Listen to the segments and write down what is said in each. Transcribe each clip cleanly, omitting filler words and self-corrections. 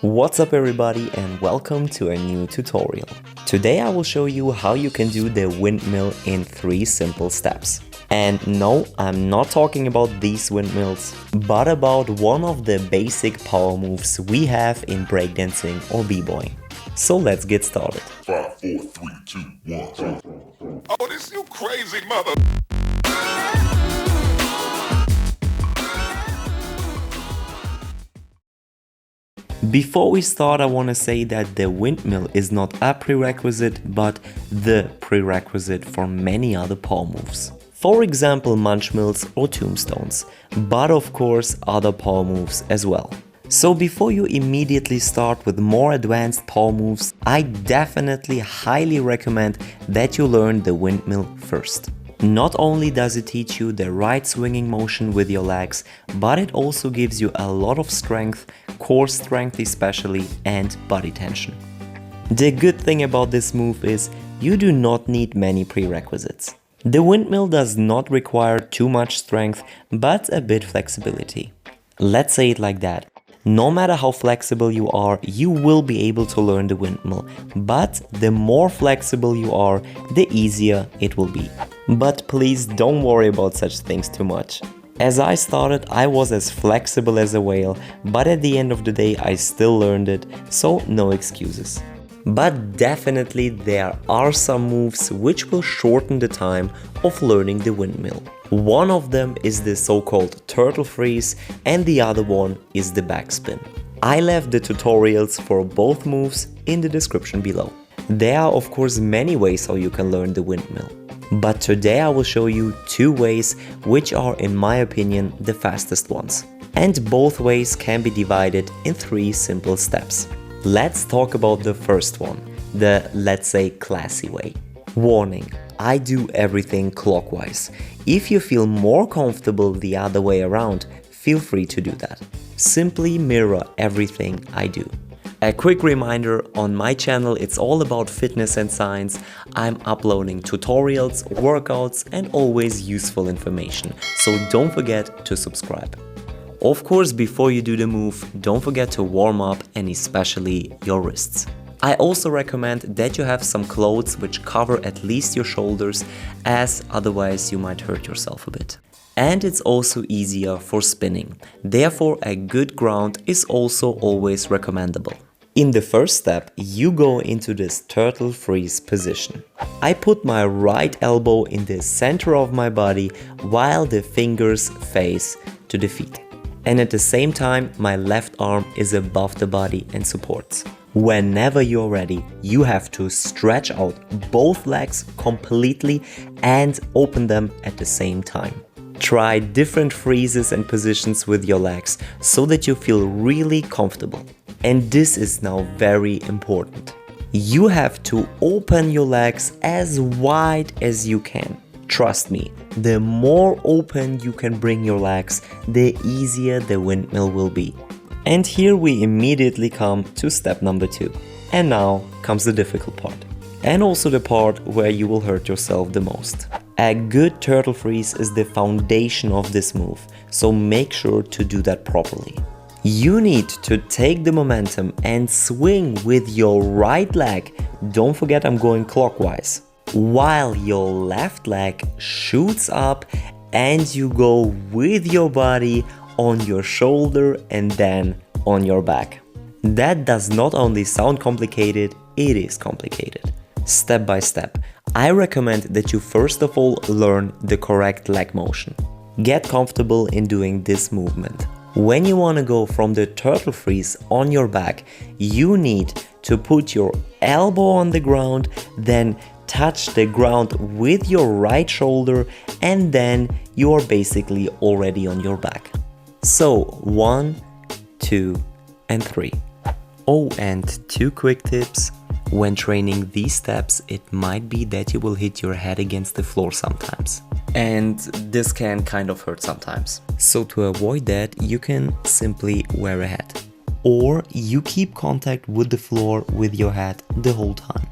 What's up everybody and welcome to a new tutorial. Today I will show you how you can do the windmill in 3 simple steps. And no, I'm not talking about these windmills, but about one of the basic power moves we have in breakdancing or b-boying. So let's get started. 5, 4, 3, 2, 1. Oh, this you crazy mother. Before we start, I want to say that the windmill is not a prerequisite, but the prerequisite for many other power moves. For example, munch mills or tombstones, but of course other power moves as well. So before you immediately start with more advanced power moves, I definitely highly recommend that you learn the windmill first. Not only does it teach you the right swinging motion with your legs, but it also gives you a lot of strength, core strength especially, and body tension. The good thing about this move is you do not need many prerequisites. The windmill does not require too much strength, but a bit flexibility. Let's say it like that. No matter how flexible you are, you will be able to learn the windmill, but the more flexible you are, the easier it will be. But please don't worry about such things too much. As I started, I was as flexible as a whale, but at the end of the day I still learned it, so no excuses. But definitely there are some moves which will shorten the time of learning the windmill. One of them is the so-called turtle freeze and the other one is the backspin. I left the tutorials for both moves in the description below. There are of course many ways how you can learn the windmill. But today I will show you 2 ways which are in my opinion the fastest ones. And both ways can be divided in 3 simple steps. Let's talk about the first one, the let's say classy way. Warning, I do everything clockwise. If you feel more comfortable the other way around, feel free to do that. Simply mirror everything I do. A quick reminder, on my channel it's all about fitness and science. I'm uploading tutorials, workouts and always useful information, so don't forget to subscribe. Of course, before you do the move, don't forget to warm up and especially your wrists. I also recommend that you have some clothes which cover at least your shoulders, as otherwise you might hurt yourself a bit. And it's also easier for spinning, therefore a good ground is also always recommendable. In the first step, you go into this turtle freeze position. I put my right elbow in the center of my body while the fingers face to the feet. And at the same time, my left arm is above the body and supports. Whenever you're ready, you have to stretch out both legs completely and open them at the same time. Try different freezes and positions with your legs so that you feel really comfortable. And this is now very important. You have to open your legs as wide as you can. Trust me, the more open you can bring your legs, the easier the windmill will be. And here we immediately come to step number 2. And now comes the difficult part. And also the part where you will hurt yourself the most. A good turtle freeze is the foundation of this move, so make sure to do that properly. You need to take the momentum and swing with your right leg. Don't forget I'm going clockwise. While your left leg shoots up and you go with your body on your shoulder and then on your back. That does not only sound complicated, it is complicated. Step by step, I recommend that you first of all learn the correct leg motion. Get comfortable in doing this movement. When you want to go from the turtle freeze on your back, you need to put your elbow on the ground, then touch the ground with your right shoulder, and then you are basically already on your back. So 1, 2 and 3. Oh, and 2 quick tips. When training these steps, it might be that you will hit your head against the floor sometimes. And this can kind of hurt sometimes. So to avoid that, you can simply wear a hat. Or you keep contact with the floor with your head the whole time.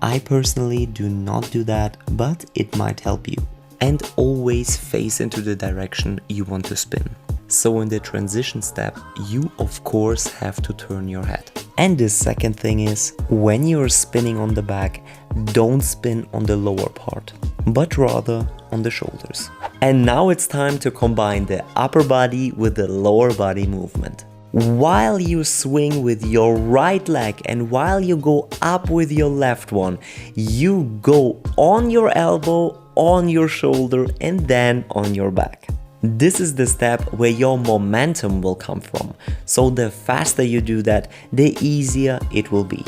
I personally do not do that, but it might help you. And always face into the direction you want to spin. So in the transition step, you of course have to turn your head. And the second thing is, when you're spinning on the back, don't spin on the lower part, but rather on the shoulders. And now it's time to combine the upper body with the lower body movement. While you swing with your right leg and while you go up with your left one, you go on your elbow, on your shoulder, and then on your back. This is the step where your momentum will come from. So the faster you do that, the easier it will be.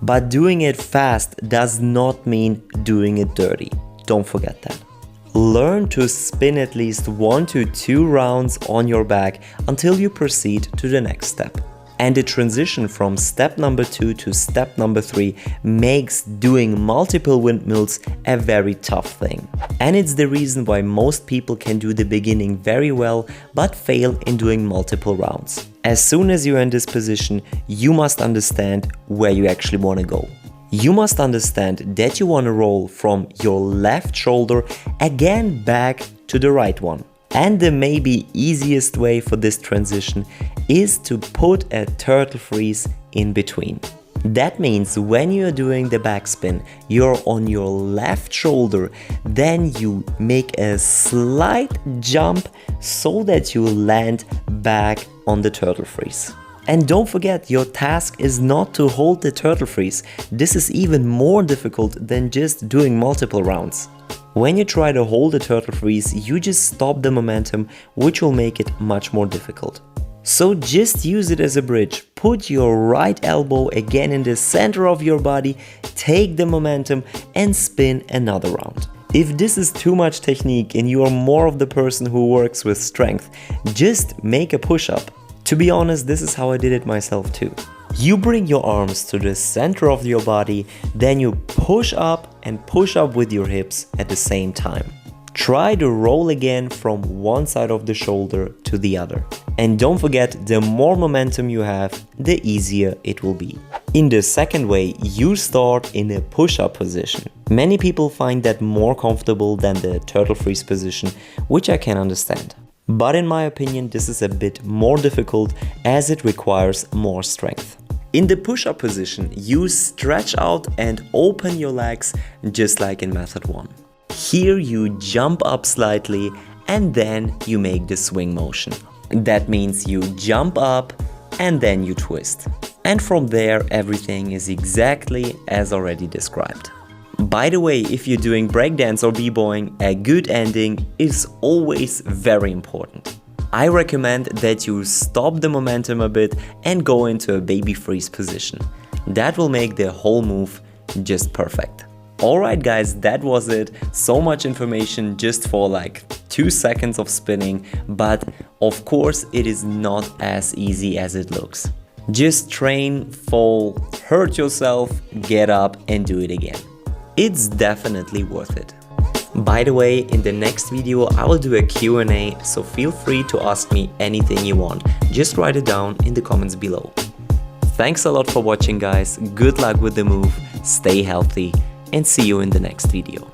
But doing it fast does not mean doing it dirty. Don't forget that. Learn to spin at least 1 to 2 rounds on your back until you proceed to the next step. And the transition from step number 2 to step number 3 makes doing multiple windmills a very tough thing. And it's the reason why most people can do the beginning very well but fail in doing multiple rounds. As soon as you're in this position, you must understand where you actually want to go. You must understand that you want to roll from your left shoulder again back to the right one. And the maybe easiest way for this transition is to put a turtle freeze in between. That means when you're doing the backspin, you're on your left shoulder, then you make a slight jump so that you land back on the turtle freeze. And don't forget, your task is not to hold the turtle freeze. This is even more difficult than just doing multiple rounds. When you try to hold the turtle freeze, you just stop the momentum, which will make it much more difficult. So just use it as a bridge. Put your right elbow again in the center of your body, take the momentum and spin another round. If this is too much technique and you are more of the person who works with strength, just make a push-up. To be honest, this is how I did it myself too. You bring your arms to the center of your body, then you push up and push up with your hips at the same time. Try to roll again from one side of the shoulder to the other. And don't forget, the more momentum you have, the easier it will be. In the second way, you start in a push-up position. Many people find that more comfortable than the turtle freeze position, which I can understand. But in my opinion, this is a bit more difficult as it requires more strength. In the push-up position, you stretch out and open your legs just like in method 1. Here you jump up slightly and then you make the swing motion. That means you jump up and then you twist. And from there everything is exactly as already described. By the way, if you're doing breakdance or b-boying, a good ending is always very important. I recommend that you stop the momentum a bit and go into a baby freeze position. That will make the whole move just perfect. Alright guys, that was it. So much information just for like 2 seconds of spinning, but of course it is not as easy as it looks. Just train, fall, hurt yourself, get up and do it again. It's definitely worth it. By the way, in the next video I will do a Q&A, so feel free to ask me anything you want. Just write it down in the comments below. Thanks a lot for watching guys, good luck with the move, stay healthy and see you in the next video.